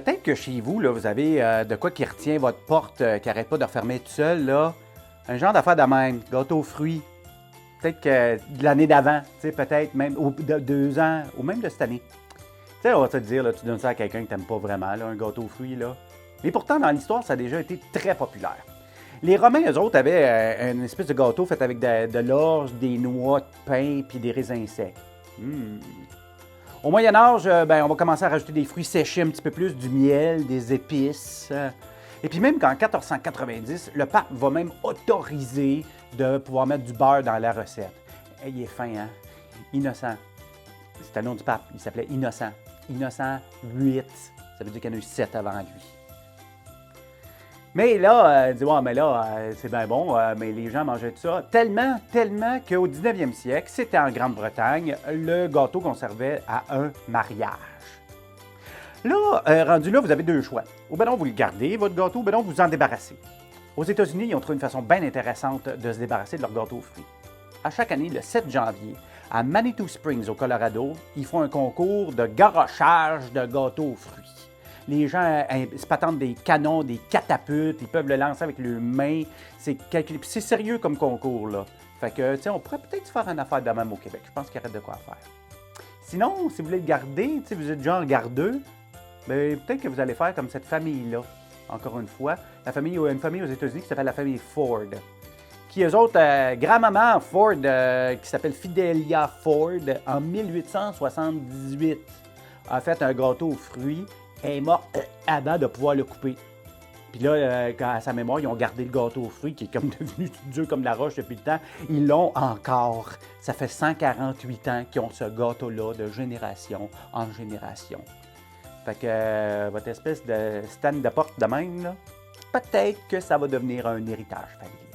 peut-être que chez vous, là, vous avez de quoi qui retient votre porte, qui n'arrête pas de refermer tout seul, là. Un genre d'affaire de même, gâteau aux fruits. Peut-être que de l'année d'avant, tu sais, peut-être même, ou de 2 ans, ou même de cette année. Tu sais, on va te dire, là, tu donnes ça à quelqu'un que tu n'aimes pas vraiment, là, un gâteau aux fruits, là. Mais pourtant, dans l'histoire, ça a déjà été très populaire. Les Romains, eux autres, avaient une espèce de gâteau fait avec de l'orge, des noix, de pain, puis des raisins secs. Au Moyen Âge, on va commencer à rajouter des fruits séchés un petit peu plus, du miel, des épices. Et puis même qu'en 1490, le pape va même autoriser de pouvoir mettre du beurre dans la recette. Et il est fin, hein? Innocent. C'est le nom du pape. Il s'appelait Innocent. Innocent 8. Ça veut dire qu'il y en a eu 7 avant lui. Mais là, dis ouais, mais là, c'est bien bon, mais les gens mangeaient tout ça. Tellement qu'au 19e siècle, c'était en Grande-Bretagne, le gâteau qu'on servait à un mariage. Là, rendu là, vous avez deux choix. Ou bien non, vous le gardez, votre gâteau, ou bien non, vous en débarrassez. Aux États-Unis, ils ont trouvé une façon bien intéressante de se débarrasser de leur gâteau aux fruits. À chaque année, le 7 janvier, à Manitou Springs, au Colorado, ils font un concours de garochage de gâteaux aux fruits. Les gens se patentent des canons, des catapultes, ils peuvent le lancer avec leurs mains. C'est calculé. Puis c'est sérieux comme concours, là. Fait que, tu sais, on pourrait peut-être faire une affaire de même au Québec. Je pense qu'il y aurait de quoi faire. Sinon, si vous voulez le garder, tu sais, vous êtes genre gardeux, bien, peut-être que vous allez faire comme cette famille-là. Encore une fois, une famille aux États-Unis qui s'appelle la famille Ford. Qui, eux autres, grand-maman Ford, qui s'appelle Fidelia Ford, en 1878, a fait un gâteau aux fruits. Elle est morte avant de pouvoir le couper. Puis là, à sa mémoire, ils ont gardé le gâteau aux fruits qui est comme devenu dur comme la roche depuis le temps. Ils l'ont encore. Ça fait 148 ans qu'ils ont ce gâteau-là de génération en génération. Fait que votre espèce de stand de porte de même, là, peut-être que ça va devenir un héritage familial.